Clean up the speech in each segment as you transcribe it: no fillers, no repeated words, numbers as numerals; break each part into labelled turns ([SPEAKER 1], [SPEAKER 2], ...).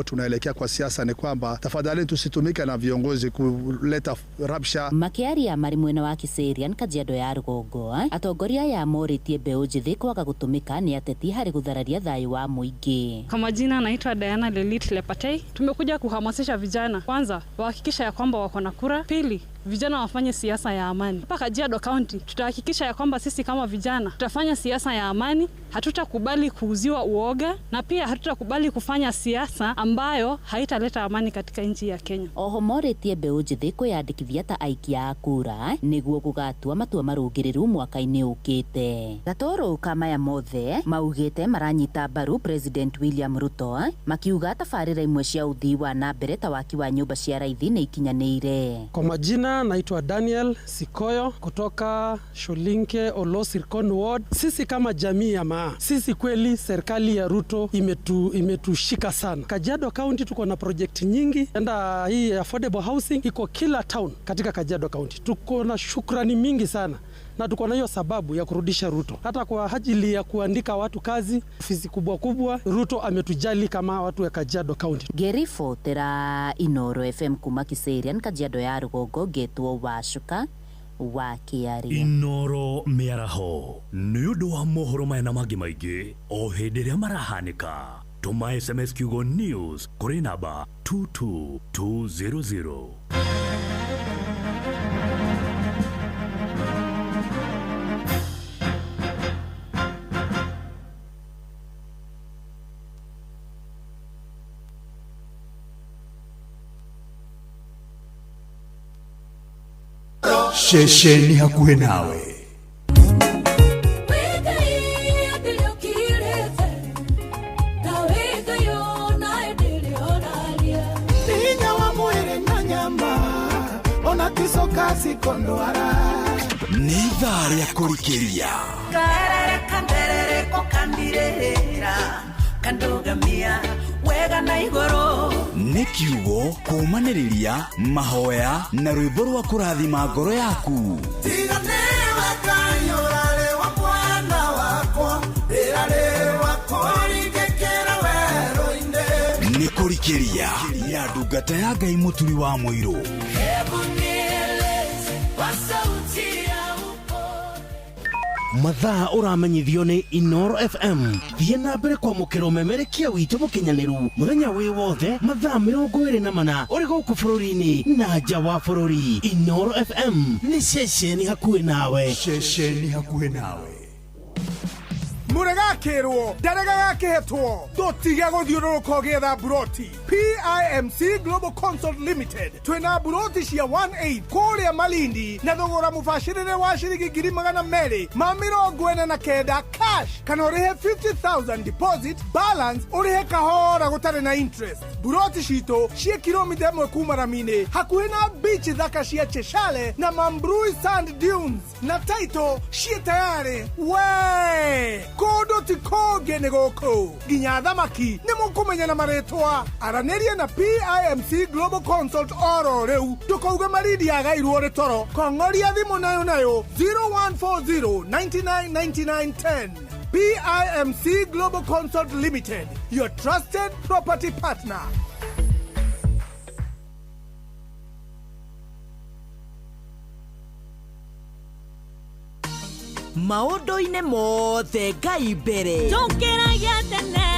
[SPEAKER 1] Tunaelekea kwa siasa ni kwamba tafadhali tusitumike na viongozi kuleta rabsha.
[SPEAKER 2] Makiaria mari mwena wa Kiserian Kajiado ya Rugongo atongoria ya moritie mbeu njithi kwaga gutumika ni ateti hari guthararia thayu wa muingi.
[SPEAKER 3] Kwa majina naitwa Diana Lelit Lepatei. Tumekuja kuhamasisha vijana, kwanza wahakikisha ya kwamba wako na kura, pili vijana wafanye siasa ya amani. Hapa Kajiado County tutahakikisha ya kwamba sisi kama vijana tutafanya siasa ya amani, hatutakubali kuuziwa uoga na pia hatutakubali kufanya siasa ambayo haitaleta amani katika nchi ya Kenya.
[SPEAKER 2] Oho moritie mbeu njithi kwiyandikithia ta aikia a kura niguo gugatua matua marugiriru mwaka-ini ukite. Gatoro Kamaya mothe maugite maranyita mbaru President William Ruto makiuga tabarĩra imwe cia uthii wa na mbere ta waki wa nyumba cia raithi ni ikinyanĩire.
[SPEAKER 4] Kwa majina naitwa Daniel Sikoyo kutoka Sholinke Olosirkon Ward. Sisi kama jamii ya Maa, sisi kweli serikali ya Ruto imetushika sana. Kajiado County tuko na project nyingi, enda hii affordable housing iko kila town katika Kajiado County. Tuko na shukrani mingi sana na tuko na hiyo sababu ya kurudisha Ruto. Hata kwa ajili ya kuandika watu kazi, ofisi kubwa kubwa, Ruto ametujali kama watu wa Kajiado County.
[SPEAKER 2] Gerifo tera Inoro FM kuma Kiserian Kajiado ya Rugongo getwo Wacuka wa Kiaria.
[SPEAKER 5] Inoro miaraho niudu wa mohoro maena mangi maingi o hindi ria marahanika. Tuma SMS kiugo news kuri namba 22200.
[SPEAKER 6] Shesheni hakuhe nawe. Ni thari ya kurikiria ni kiugo kumaniriria mahoya na rwimbo rwa kurathima ngoro yaku. Ni kurikiria ya ndungata ya Ngai muturi wa muiro.
[SPEAKER 7] Mathaa uramenyithio ni Inoro FM. Thie na mbere kwa mukiro memerekia witu mukinyaniru muthenya wi wothe mathaa 24 uri guku bururi-ini na nja wa bururi. Inoro FM ni shesheni hakuhe nawe.
[SPEAKER 6] Shesheni hakuhe nawe.
[SPEAKER 8] Muragakirwo darega yakehetwo dotiga guthiururuka getha buroti. PIMC Global Consult Limited twina buroti cia 18 kuria Malindi na thogora mubashirire wa shiringi 249 cash kana urihe 50,000 deposit balance urihe kahora gutari na interest. Buroti cito cia kilomita 1 kuma Ramine hakuhi na beach thaka cia Cheshale na Mambrui Sand Dunes na title cia tayari we kodo ti koge goko ginya thamaki ni mukumenya na maretwa araneria na PIMC Global Consult oro reu tukauga maridi ya gairwo ri toro kongoria thimu nayo 0140 999910. PIMC Global Consult Limited, your trusted property partner.
[SPEAKER 9] Maundu-ini mothe Ngai mbere
[SPEAKER 10] tukiragia tene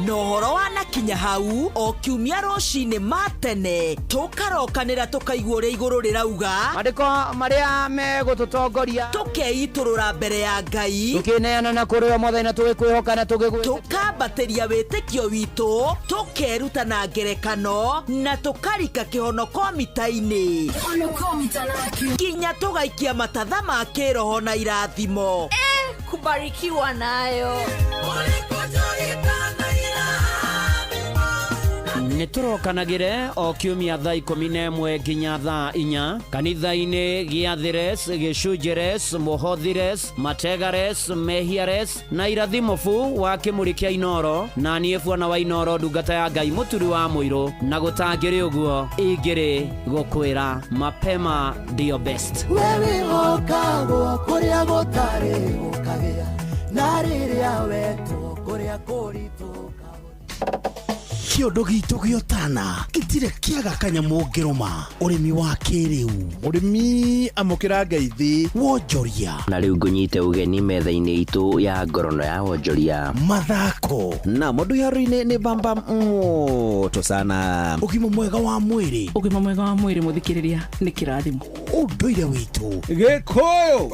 [SPEAKER 9] nohoro wanakinya hau o kiumia rucini matene tukarokanira tukaigua uria iguru rirauga
[SPEAKER 11] andiko maria megututongoria
[SPEAKER 9] tukeiturura mbere ya Ngai
[SPEAKER 11] tukineana na kuri mothe na tugikwihoka na
[SPEAKER 9] tukambatiria witikio witu tukeruta na ngerekano na tukarika kihonoko mita-ini kinya tugaikia matatha ma kiroho na irathimo
[SPEAKER 10] kubarikiwa nayo.
[SPEAKER 11] Niturokanagire o kiumia thaa 11 nginya thaa 4 kanitha-ini gia Thires, Gicunjires, Muhothires, Mategares, Mehiares na irathimofu wa kimuri kia Inoro na nie bwana wa Inoro ndungata ya Ngai muturi wa muiro na gutangire uguo ingire gukwira mapema ndio best.
[SPEAKER 12] Wewe okagwo kuria gutari ukagia
[SPEAKER 6] na rĩrĩa wetwo kũrĩa kũritũ
[SPEAKER 7] kĩondo gitũ gĩotana gĩtirĩ kĩaga kanyamũ ngĩrũma ũrĩmi wa kĩrĩu
[SPEAKER 12] ũrĩmi amũkĩra ngeithi
[SPEAKER 7] wonjoria
[SPEAKER 13] na rĩu ngũnyite ũgeni metha-inĩ itũ ya ngorono ya wonjoria
[SPEAKER 7] mathako
[SPEAKER 12] na mũndũ yarũ-inĩ nĩ bamba moto sana
[SPEAKER 7] ũgima mwega wa mwĩrĩ
[SPEAKER 14] mũthikĩrĩria nĩ kĩrathimo
[SPEAKER 7] ũndũire witũ
[SPEAKER 12] gĩkũyũ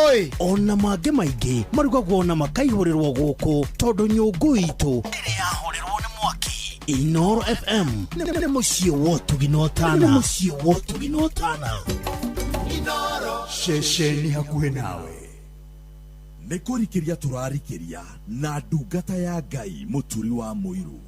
[SPEAKER 7] oi ona mangĩ maingĩ marugagwo na makaihũrĩrwo gũkũ tondũ nyũngũ itũ ĩrĩ yahũrĩrwo nĩ mwaki Inoro FM nĩ mũciĩ wotu ginotana
[SPEAKER 6] Inoro shesheni hakuhĩ nawe nĩ kũrikĩria tũrarikĩria na ndungata ya Ngai mũturi wa mũirũ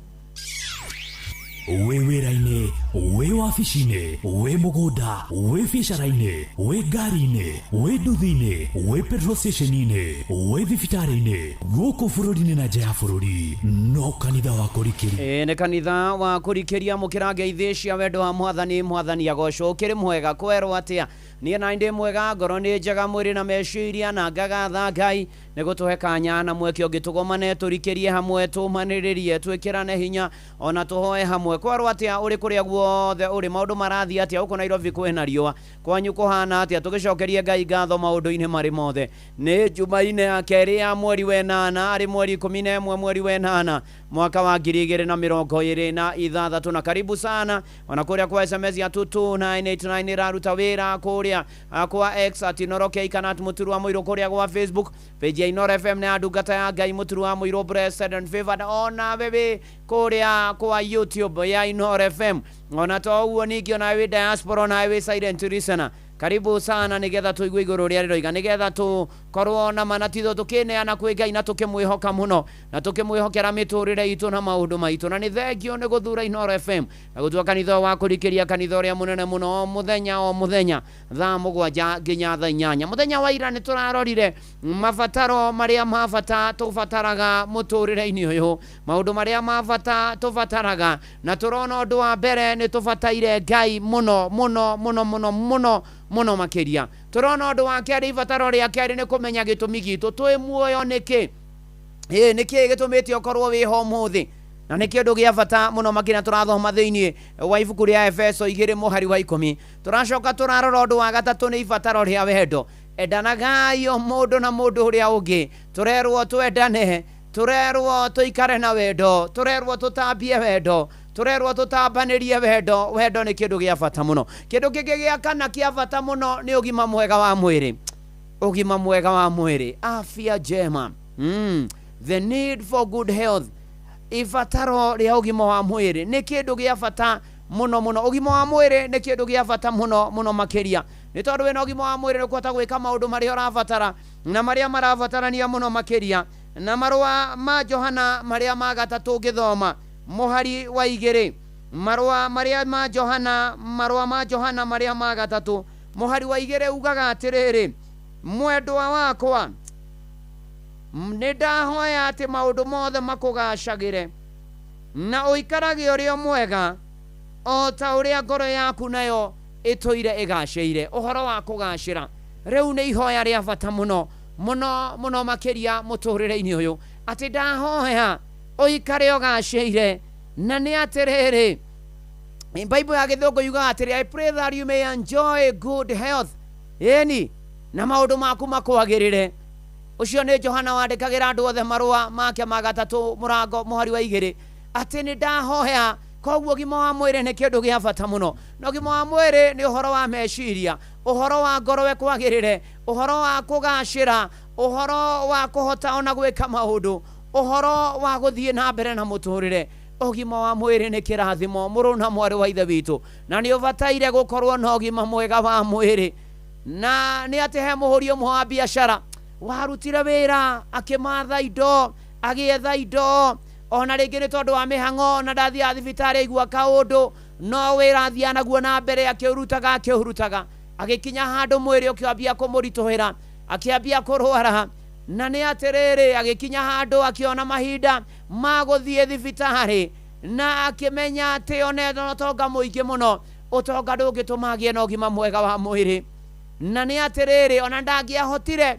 [SPEAKER 5] wĩ wĩra-inĩ wĩ wabici-inĩ wĩ mũgũnda wĩ biacara-inĩ wĩ ngari-inĩ wĩ nduthi-inĩ wĩ petrol station-inĩ wĩ thibitarĩ-inĩ gũkũ bũrũri-inĩ na nja ya bũrũri no kanitha wa kũrikĩria
[SPEAKER 11] nĩ kanitha wa kũrikĩria mũkĩra ngeithi cia wendo wa mwathani agocwo ũkĩrĩ mwega kwerwo atĩa niĩ na ndĩ mwega ngoro nĩ njega mwĩrĩ na meciria na ngagatha Ngai nĩ gũtũhe kanya na mweke ũngĩ tũgomane tũrikĩrie hamwe tũmanĩrĩrie twĩkĩrane hinya ona tũhoe hamwe kwerwo atĩa ũrĩ kũrĩa guothe ũrĩ maũndũ marathiĩ atĩa gũkũ Nairobi kwĩna riũa kwanyu kũhana atĩa tũgĩcokerie Ngai ngatho maũndũ-inĩ marĩ mothe nĩ Jumaine ya kerĩ ya mweri wa 8 arĩ mweri 11 mweri wa 8 mwaka wa 2026 na karibu sana ona kũrĩa kwa SMS ya 22989 raruta wĩra kũrĩa kwa X @inoroke kana mũturu wa mũirũ kũrĩa kwa Facebook page ya Inoro FM na ndungata ya Ngai mũturu wa mũirũ blessed and favored ona bebe kũrĩa kwa YouTube ya Inoro FM ona to uo ningĩ ona wĩ diaspora na wĩ silent listener karibu sana nigetha tuigue igũrũ rĩa rĩroiga nigetha tukorwo na manatitho tukineana kwĩ Ngai na tukimwĩhoka muno na tukimwĩhokera mĩtũrĩre itũ na maũndũ maitũ na nĩ thengio nĩ gũthura Inoro FM na gũtua kanitha wa kũrikĩria kanitha ũrĩa mũnene mũno mũthenya thaa 7 nginya thaa 8 mũthenya wa ira nĩ tũrarorire mabataro marĩa mabata tũbataraga mũtũrĩre-inĩ ũyũ maũndũ marĩa mabata tũbataraga na tũrona ũndũ wa mbere nĩ tũbataire Ngai mũno makĩria tũrona ũndũ wa kerĩ ibataro rĩa kerĩ nĩ kũmenya gĩtũmi gitũ twĩ muoyo nĩkĩ nĩkĩ gĩtũmĩte ũkorwo wĩho mũthĩ na nĩ kĩndũ gĩa bata mũno makĩria tũrathoma thĩinĩ wa ibuku rĩa Efeso 2:10 tũracoka tũrarora ũndũ wa gatatũ nĩ ibataro rĩa wendo endanagai mũndũ na mũndũ ũrĩa ũngĩ tũrerwo twendane tũrerwo tũikare na wendo tũrerwo tũtambie wendo tũrerwo tũtambanĩrie wendo nĩ kĩndũ gĩa bata mũno kĩndũ kĩngĩ gĩa kana kĩa bata mũno nĩ ũgima mwega wa mwĩrĩ afya njema the need for good health ibataro rĩa ũgima wa mwĩrĩ nĩ kĩndũ gĩa bata mũno ũgima wa mwĩrĩ nĩ kĩndũ gĩa bata mũno makĩria nĩ tondũ wĩna ũgima wa mwĩrĩ nĩ kũhota gwĩka maũndũ marĩa ũrabatara na marĩa marabatarania mũno makĩria na marũa ma Johana marĩa ma gatatũ ngĩthoma mũhari wa 2 marũa ma Johana marĩa ma gatatũ mũhari wa 2 ugaga atĩrĩrĩ mwendwa wakwa nĩ ndahoya atĩ maũndũ mothe makũgacagĩre na ũikarage ũrĩ mwega o ta ũrĩa ngoro yaku nayo ĩtũire ĩgacĩire ũhoro wa kũgacĩra rĩu nĩ ihoya rĩa bata mũno makĩria mũtũrĩre-inĩ ũyũ atĩ ndahoya ũikare ũgacĩire na nĩ atĩrĩrĩ Bible ya Gĩthũngũ yugaga atĩrĩ I pray that you may enjoy good health na maũndũ maku makwagĩrĩre ũcio nĩ Johana wandĩkagĩra andũ othe marũa make ma gatatũ mũhari wa 2 atĩ nĩ ndahoya koguo ũgima wa mwĩrĩ nĩ kĩndũ gĩa bata mũno na ũgima wa mwĩrĩ nĩ ũhoro wa meciria ũhoro wa ngoro we kwagĩrĩre ũhoro wa kũgacĩra ũhoro wa kũhota ona gwĩka maũndũ ũhoro wa gũthiĩ na mbere na mũtũrĩre ũgima wa mwĩrĩ nĩ kĩrathimo mũrũ na mwarĩ wa ithe witũ na nĩ ũbataire gũkorwo na ũgima mwega wa mwĩrĩ na nĩ atĩ he mũhũri ũmwe wa biacara warutire wĩra akĩmatha indo agĩetha indo ona rĩngĩ nĩ tondũ wa mĩhang'o na ndathiaga thibitarĩ igua kaũndũ no wĩra athiaga naguo na mbere akĩurutaga agĩkinya handũ mwĩrĩ ũkĩambia kũmũritũhĩra akĩambia kũrwara na nĩ atĩrĩrĩ agĩkinya handũ akĩona mahinda ma gũthiĩ thibitarĩ na akĩmenya atĩ ona ũtonga mũingĩ mũno ũtonga ndũngĩtũma agĩe na ũgima mwega wa mwĩrĩ na nĩ atĩrĩrĩ ona ndangĩahotire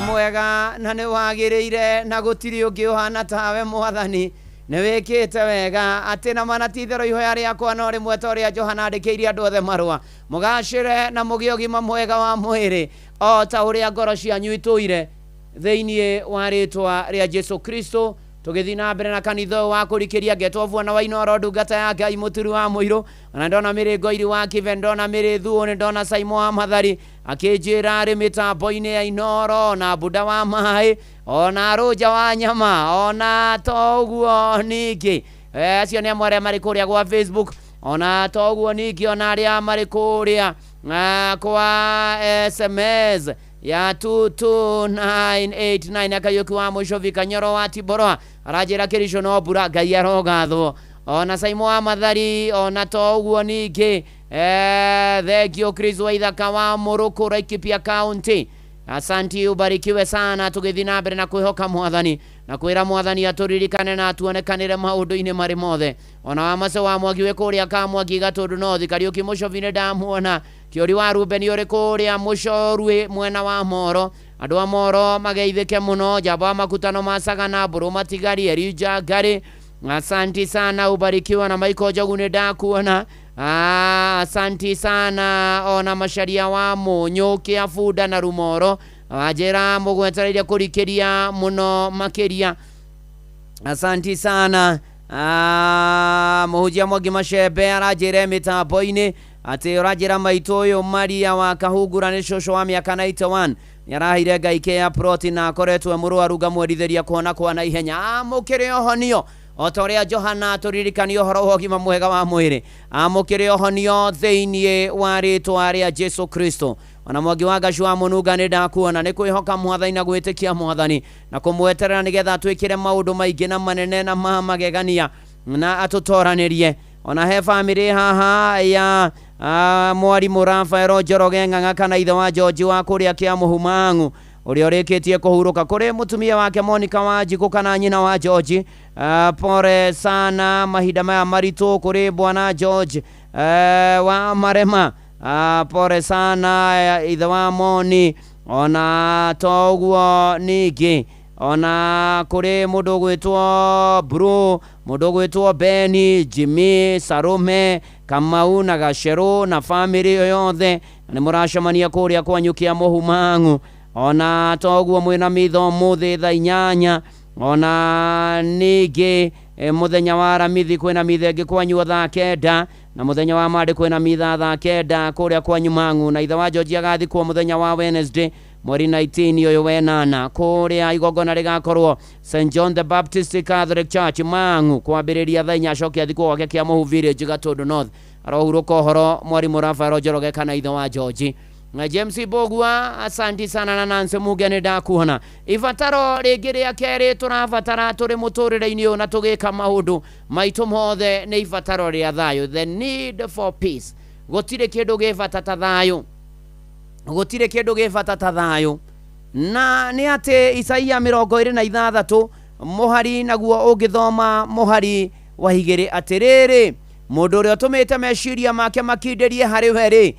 [SPEAKER 11] mwega na nĩ wagĩrĩire na gũtirĩ ũngĩ ũhana tawe Mwathani nĩ wĩkĩte wega atĩ na manatitherũ ihoya rĩakwa no rĩmwe ta ũrĩa Johana andĩkĩire andũ othe marũa mũgacĩre na mũgĩe ũgima mwega wa mwĩrĩ o ta ũrĩa ngoro cianyu itũire thĩinĩ wa rĩtwa rĩa Jesu Kristo tũgĩthiĩ na mbere na kanitha wa kũrikĩria Ngetwo na Wainoro ndungata ya Ngai mũturu wa mũirũ ona ndona mĩrĩngo iri wa Kiven ndona mĩrĩthu ndona Saimo wa Mathari akĩnjĩra arĩ mĩtambo-inĩ ya Inoro na Bunda wa Maĩ ona Rũnja wa Nyama ona toguo ningĩ acio nĩ amwe arĩa marĩ kũrĩa gwa Facebook ona toguo ningĩ ona arĩa marĩ kũrĩa kwa SMS ya 22989 Akayuki wa Mũcovi Kanyoro wa Tiboroa arajĩra Kĩrisho no mbura Ngai arogathwo ona Saimo wa Mathari ona toguo ningĩ thengio Chris wa Ithaka wa Mũrũkũ Laikipia County asanti ubarikiwe sana tũgĩthiĩ na mbere na kwĩhoka Mwathani na kwĩra Mwathani atũririkane na tuonekanĩre maũndũ-inĩ marĩ mothe ona wa Mace wa Mwangi wĩ kũrĩa ka Mwangi Gatũndũ North Kariuki Mũcovi nĩ ndamuona Kĩori wa Rubeni ũrĩ kũrĩa Mũcorwe mwena wa Moro andũ a Moro mageithĩke mũno Jamba wa Makutano ma Sagana Mbũrũ Matigari Elija Ngari asanti sana ubarikiwa na Michael Njogu nĩ ndakuona asanti sana ona Macharia wa Mũnyũ Abunda na Rumoro ajera mũgwetereire kũrikĩria mũno makĩria asanti sana Mũhunjia Mwangi Macembe arajĩre mĩtambo-inĩ atĩ ũrajĩra maitũ ũyũ Maria wa Kahungura nĩ cũcũ wa mĩaka 91 nĩarahire Ngai ya proti na akoretwo mũrwaru ngamwendithĩria kuona kwa na ihenya amũkĩre ũhonio o ta ũrĩa Johana tũririkania ũhoro wa ũgima mwega wa mwĩrĩ amũkĩre ũhonio thĩinĩ wa rĩtwa rĩa Jesu Kristo ona Mwangi wa Gashu wa Mũnunga nĩ ndakuona nĩ kwĩhoka Mwathani na gwĩtĩkia Mwathani na kũmweterera nĩgetha twĩkĩre maũndũ maingĩ na manene na magegania na atũtoranĩrie ona he family haha ya Mwarimũ Rafael Njoroge Ng'ang'a kana ithe wa George wa kũrĩa kĩa Mũhumang'u ũrĩa ũrĩkĩtie kũhurũka kũrĩ mũtumia wake Monica wa Njikũ kana nyina wa George pore sana mahinda maya maritũ kũrĩ bwana George wa Marema pore sana ithe wa Moni ona toguo ningĩ ona kũrĩ mũndũ gwĩtwo Bro mũndũ gwĩtwo Beni Jimmy Sarume Kamau na Gacerũ na family yothe nĩ mũracemania kũrĩa kwanyu kĩa Mũhumang'u ona toguo mwĩna mitho mũthĩ thaa 8 ona ningĩ mũthenya wa Aramithi kwĩna mithengi kwanyu thaa 9 na mũthenya wa Mande kwĩna mitha thaa 9 kũrĩa kwanyu Mang'u na ithe wa George agathikwo mũthenya wa Wednesday mweri 19 ũyũ wenana kũrĩa igongona rĩgakorwo St John the Baptist Catholic Church Mang'u kwambĩrĩria thaa 4 acoke athikwo gwake kĩa Mũhu Village Gatũndũ North arohurũka ũhoro Mwarimũ Rafael Njoroge kana ithe wa George na James Bogua asanti sana na Nancy Muge nĩ ndakuona ibataro rĩngĩ rĩa kerĩ tũrabatara tũrĩ mũtũrĩre-inĩ ũyũ na tũgĩka maũndũ maitũ mothe nĩ ibataro rĩa thayũ the need for peace gũtirĩ kĩndũ gĩbata ta thayũ gũtirĩ kĩndũ gĩbata ta thayũ na nĩ atĩ Isaia 26 mũhari naguo ũngĩthoma mũhari wa 2 atĩrĩrĩ mũndũ ũrĩa ũtũmĩte meciria make makindĩrie harĩ we rĩ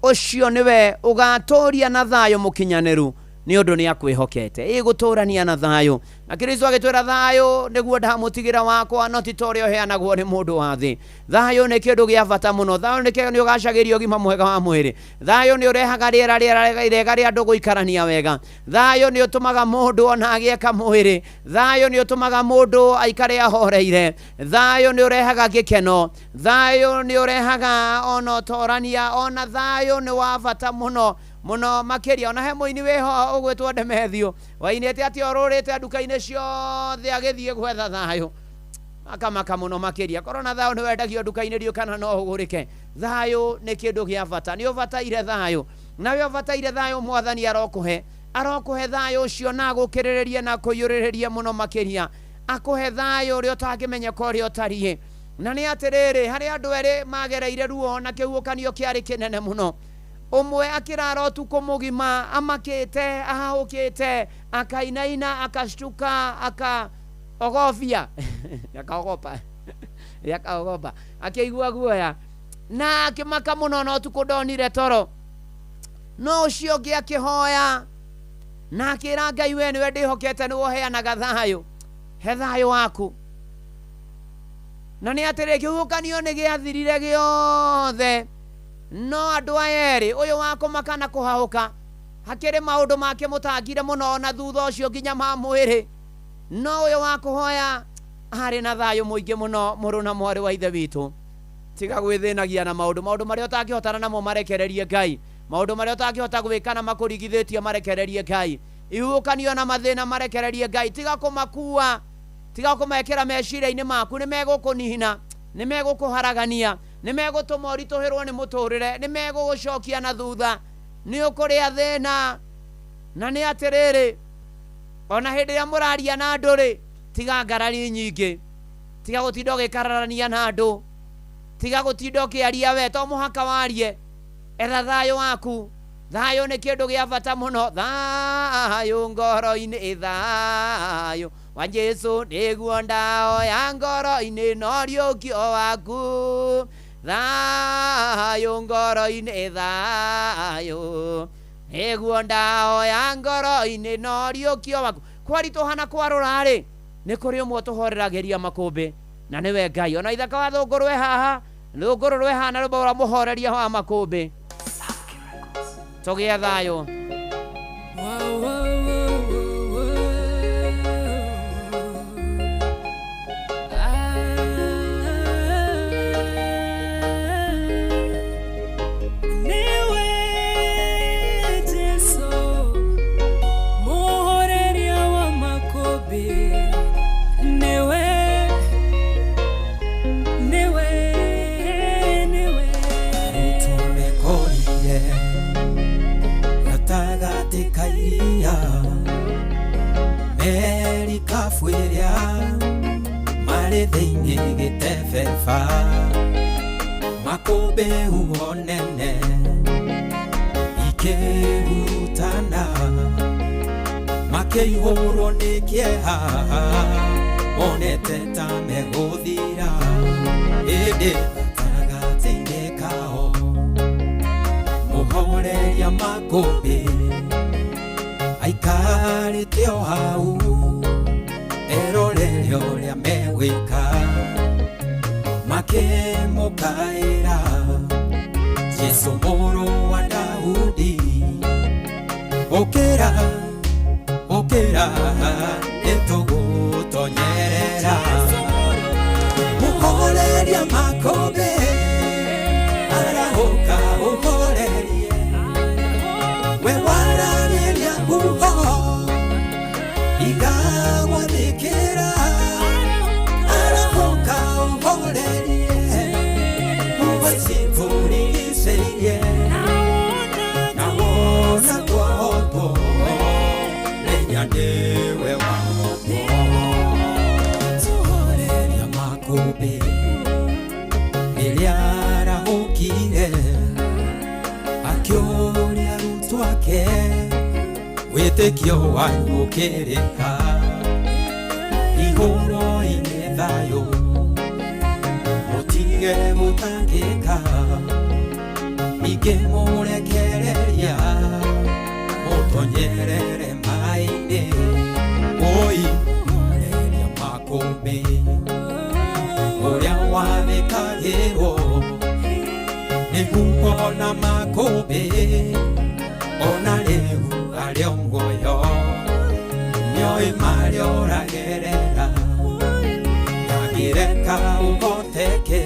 [SPEAKER 11] ũcio nĩwe ũgatũria na thayũ mũkinyanĩru nĩ ũndũ nĩ akwĩhokete gũtũrania na thayũ na Kristo agĩtwĩra thayũ nĩguo ndamũtigĩra wakwa no ti ta ũrĩa ũheanagwo nĩ mũndũ wa thĩ thayũ nĩ kĩndũ gĩa bata mũno thayũ nĩ ũgacagĩria ũgima mwega wa mwĩrĩ thayũ nĩ ũrehaga rĩera rĩega rĩa andũ gũikarania wega thayũ nĩ ũtũmaga mũndũ ona agĩe kamwĩrĩ thayũ nĩ ũtũmaga mũndũ aikare ahoreire thayũ nĩ ũrehaga gĩkeno thayũ nĩ ũrehaga ona ũtorania ona thayũ nĩ wa bata mũno mũno makĩria ona he mũini wĩho ũgwĩtwo Demethio wainĩte atĩ orũrĩte nduka-inĩ ciothe agĩthiĩ gwetha thayũ akamaka mũno makĩria korwo na thayũ nĩ wendagio nduka-inĩ rĩu kana no ũgũrĩke thayũ nĩ kĩndũ gĩa bata nĩ ũbataire thayũ nawe ũbataire thayũ Mwathani arokũhe thayũ ũcio na gũkĩrĩrĩrie na kũiyũrĩrĩrie mũno makĩria akũhe thayũ ũrĩa ũtangĩmenyeka ũrĩa ũtariĩ na nĩ atĩrĩrĩ harĩ andũ erĩ magereire ruo na kĩhuhũkanio kĩarĩ kĩnene mũno ũmwe akĩrara ũtukũ mũgima amakĩte ahahũkĩte akainaina akashtuka akaogofia akaogopa akĩigua guoya na akĩmaka mũno na ũtukũ ndonire toro no ũcio ũngĩ akĩhoya na akĩra Ngai we nĩwe ndĩhokete nĩ woheanaga thayũ, he thayũ waku. Na nĩ atĩrĩ kĩhuhũkanio nĩ gĩathirire gĩothe, no andũ aya erĩ, ũyũ wa kũmaka na kũhahũka, hakĩrĩ maũndũ make mũtangire mũno na thutha ũcio nginya ma mwĩrĩ, no ũyũ wa kũhoya arĩ na thayũ mũingĩ mũno. Mũrũ na mwarĩ wa ithe witũ, tiga gwĩthĩnagia na maũndũ marĩa ũtangĩhotana namo marekererie Ngai, maũndũ marĩa ũtangĩhota gwĩka na makũrigithĩtie marekererie Ngai, ihuhũkanio na mathĩna marekererie Ngai. Tiga kũmakua, tiga kũmekĩra meciria-inĩ maku, nĩ megũkũnihina, nĩ megũkũharagania, nĩ megũtũma ũritũhĩrwo nĩ mũtũrĩre, nĩ megũgũcokia na thutha, nĩ ũkũrĩa thĩna. Na nĩ atĩrĩrĩ, ona hĩndĩ ĩrĩa mũraria na andũ-rĩ, tiga ngarari nyingĩ, tiga gũtinda ũgĩkararania na andũ, tiga gũtinda ũkĩaria we, to mũhaka warie. Etha thayũ waku, thayũ nĩ kĩndũ gĩa bata mũno. Thayũ ngoro-inĩ, thayũ wa Jesu nĩguo ndawa ya ngoro-inĩ no riũkio waku. Thayũ ngoro-inĩ, thayũ nĩguo ndawa ya ngoro-inĩ no riũkio waku. Kwaritũhana kwarũra-rĩ, nĩ kũrĩ ũmwe tũhoreragĩria makũmbĩ, na nĩwe Ngai. Ona ithaka wa thũngũrwe haha, thũngũrũ rwe hana rũmba rwa mũhoreria wa makũmbĩ. Tũgĩe thayũ.
[SPEAKER 15] Fueria mare thĩinĩ gĩtebeba makũmbĩ huonene ikĩhutana makĩihũrwo nĩ kĩeha monete ta megũthira ĩndĩ gatagatĩ-inĩ kao mũhoreria makũmbĩ aikarĩte o hau erorere ũrĩa megwĩka makĩmũkaĩra Jesũ mũrũ wa Daudi, ũkĩra ũkĩra nĩtũgũtonyerera. Mũhoreria makũmbĩ arahũka ũhorerie, we waragĩria huho igagwathĩkĩra. Arahũka ũhorerie huho citũrigicĩirie, na wona twahotwo menya nĩwe wahotwo. Mũhoreria makũmbĩ rĩrĩa arahũkire akĩũria arutwo ake, wĩtĩkio wanyu ũkĩrĩka ihũro-inĩ thayũ, mũtige gũtangĩka, ningĩ mũrekereria mũtonyerere maĩ-inĩ. Oi mũhoreria makũmbĩ ũrĩa wathĩkagĩrwo nĩguo na makũmbĩ ona rĩu arĩ o muoyo, nĩoĩ marĩa ũragerera, ndangĩreka ũhoteke,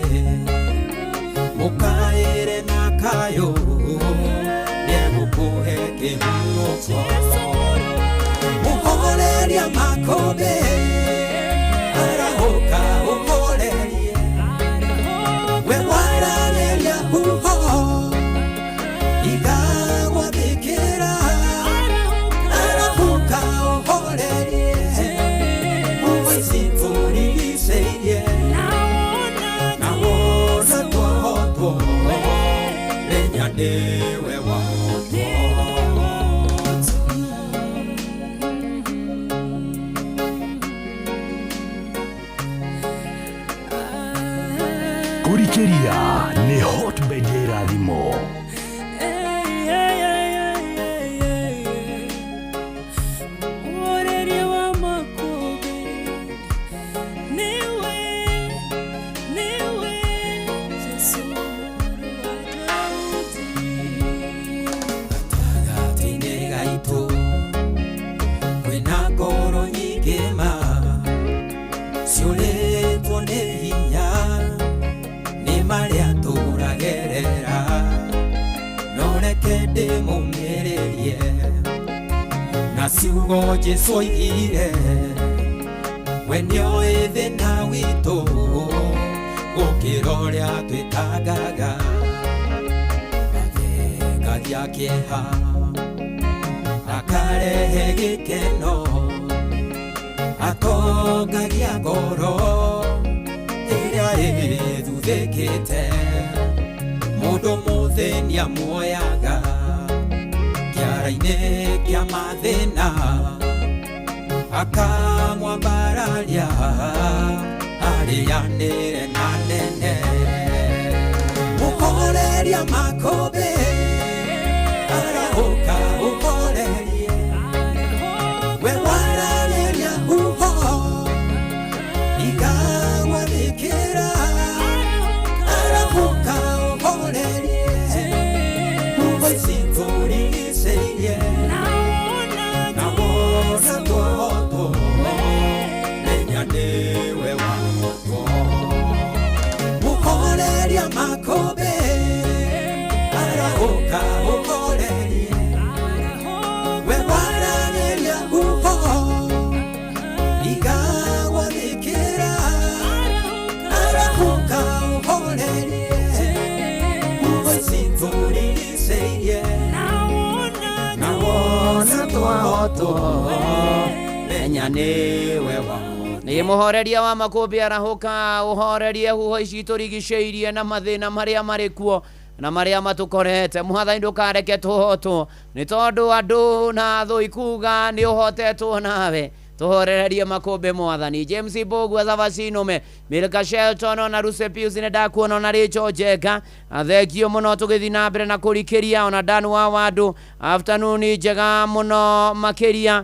[SPEAKER 15] mũkaĩre na kayũ nĩegũkũhe kĩhurũko. Mũhoreria makũmbĩ arahũka ũhorerie, we waragĩria huho igagwathĩkĩra. Arahũka ũhorerie huho citũrigicĩirie, na wona twahotwo menya nĩwe wahotwo.
[SPEAKER 5] Kũrikĩria nĩ Hotbed ya irathimo.
[SPEAKER 15] ndĩmũmĩrĩrie na ciugo Jesũ oigire we nĩoĩ thĩna witũ gũkĩra ũrĩa twĩtangaga athengagia kĩeha akarehe gĩkeno atongagia ngoro ĩrĩa ĩthuthĩkĩte mũndũ mũthĩnia muoyaga kĩara-inĩ kĩa mathĩna akamwambararia arĩanĩre na nene mũhoreria makũmbĩ arahũka ũhorerie we wararĩria huho ikagwathĩkĩra arahũka ũhorerie huho ici tũrigicĩirie na wona twohotwo menya nĩwe wahotwo mũhoreria makũmbĩ arahũka ũhorerie we wararĩria huho ikagwathĩkĩra arahũka ũhorerie huho ici tũrigicĩirie na wona twahotwo menya nĩwe wahotwo
[SPEAKER 11] nĩ mũhoreria wa makũmbĩ arahũka ũhorerie huho ici tũrigicĩirie na mathĩna marĩa marĩ kuo na marĩa matũkorete Mwathani ndũkareke tũhotwo nĩ tondũ andũ na thũ ikuga nĩ ũhotetwo nawe tũhorererie makũmbĩ Mwathani James Bogu Zavashinome Milka Shelton na Ruse Pius nĩ ndakuona na Rachel Jenga athengio mũno tũgĩthiĩ na mbere na kũrikĩria ona Dan wa Wandu afternoon njega mũno makĩria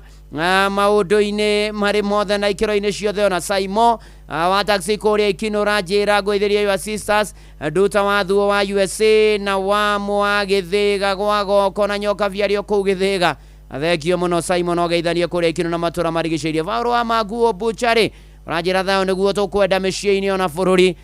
[SPEAKER 11] maũndũ-inĩ marĩ mothe na ikĩro-inĩ ciothe ona Saimo wa taxi kũrĩa ikinũra njĩra ngũithĩria your sisters Nduta wa Thuo wa USA na wa mwa Gĩthĩga gwa Goko na Nyoka Viario kũu Gĩthĩga athengio mũno Simon ogeithanie kũrĩa ikinũ na matũra marigicĩirie Vauro wa Maguo Buchari ũranjĩra thayo nĩguo tũkwenda mĩciĩ-inĩ ona bũrũri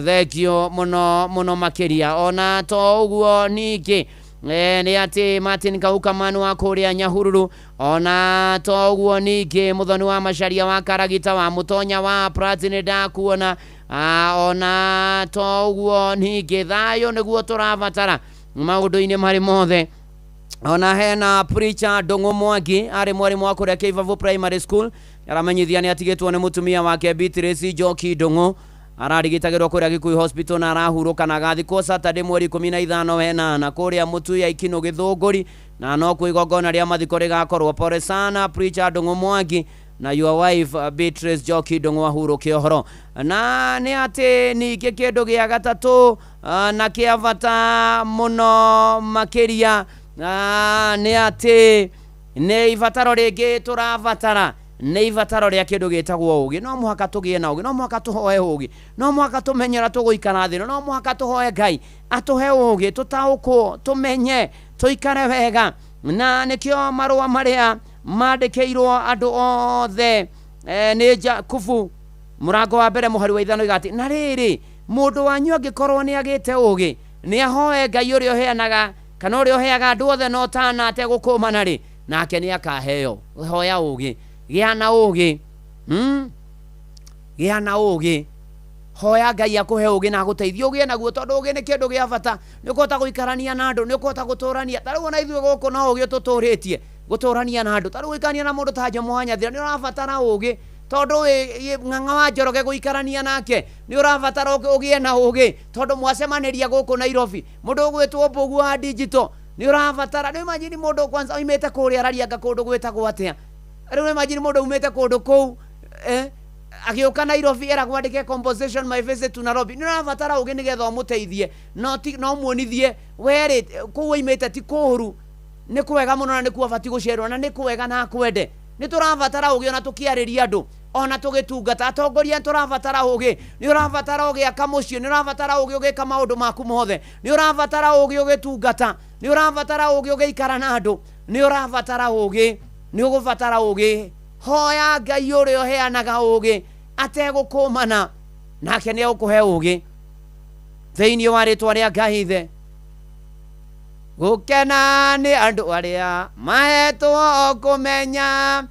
[SPEAKER 11] thengio mũno makĩria ona to ũguo ningĩ nĩ atĩ Martin Kaukamanu wa kũrĩa Nyahururu ona to ũguo ningĩ Mũthoni wa Macharia wa Karagita wa Mũtonya wa Platinum ndakuona ona to ũguo ningĩ thayo nĩguo tũrabatara maũndũ-inĩ marĩ mothe ona hena preacher Ndung'u Mwangi arĩ mwarimu wa kũrĩa Kĩivavu Primary School aramenyithia nĩ atigĩtwo nĩ mũtumia wake Beatrice Njoki Ndung'u ararigitagĩrwo kũrĩa Gĩkũyũ Hospital na arahurũka na agathikwo Saturday mweri 15 wenana kũrĩa Mũtuya Ikinũ Gĩthũngũri na no kwĩ igongona rĩa mathiko rĩgakorwo pore sana preacher Ndung'u Mwangi na your wife Beatrice Njoki Ndung'u ahurũke ũhoro na nĩ atĩ ningĩ kĩndũ gĩa gatatũ na kĩa bata mũno makĩria nĩ atĩ nĩ ibataro rĩngĩ tũrabatara nĩ ibataro rĩa kĩndũ gĩtagwo ũgĩ no mũhaka tũgĩe na ũgĩ no mũhaka tũhoe ũgĩ no mũhaka tũmenyera tũgũikara thĩ no mũhaka tũhoe Ngai atũhe ũgĩ tũtaũkwo tũmenye tũikare wega na nĩkĩo marũa marĩa mandĩkĩirwo andũ othe nĩ Jakubu mũrango wa mbere mũhari wa 5 igati na rĩrĩ mũndũ wanyu angĩkorwo nĩ agĩte ũgĩ nĩ ahoe Ngai ũrĩa ũheanaga kana ũrĩa ũheaga andũ othe no tana ategũkũmana rĩ nake nĩ akaheo hoya ũgĩ gĩa na ũgĩ gĩa na ũgĩ hoya Ngai akũhe ũgĩ na gũteithia ũgĩ naguo tondũ ũgĩ nĩ kĩndũ gĩa bata nĩ ũkũhota gũikarania na andũ nĩ ũkũhota gũtũrania tarĩu ona ithuĩ gũkũ no ũgĩ tũtũrĩtie gũtũrania na andũ tarĩu gũikarania na mũndũ ta Jomo wa Nyathira nĩ ũrabatara ũgĩ tondũ Ng'ang'a wa Njoroge gũikarania nake nĩ ũrabatara ũgĩe na ũgĩ tondũ mwacemanĩria gũkũ Nairobi mũndũ ũgwĩtwo Mbũgu wa digital nĩ ũrabatara nĩ imagine mũndũ kwanza oimĩte kũrĩa Rarianga kũndũ gwĩtagwo atĩa rĩu imagine mũndũ umĩte kũndũ kũu agĩũka Nairobi eragwandĩke composition my visit to Nairobi nĩ ũrabatara ũgĩ nĩgetha ũmũteithie no muonithie werĩ kũu oimĩte ti kũũru nĩ kwega mũno na nĩ kuo abati gũcerwo na nĩ kwega na kwende nĩ tũrabatara ũgĩ ona tũkĩarĩria andũ ona tũgĩtungata atongoria tũrabatara ũgĩ nĩ ũrabatara ũgĩ aka mũciĩ nĩ ũrabatara ũgĩ ũgĩka maũndũ maku mothe nĩ ũrabatara ũgĩ ũgĩtungata nĩ ũrabatara ũgĩ ũgĩikara na andũ nĩ ũrabatara ũgĩ nĩ ũgũbatara ũgĩ hoya Ngai ũrĩa ũheanaga ũgĩ ategũkũmana nake nĩ egũkũhe ũgĩ thĩinĩ wa rĩtwa rĩa Ngai ithe gukena ni andu aria mahetwo kumenya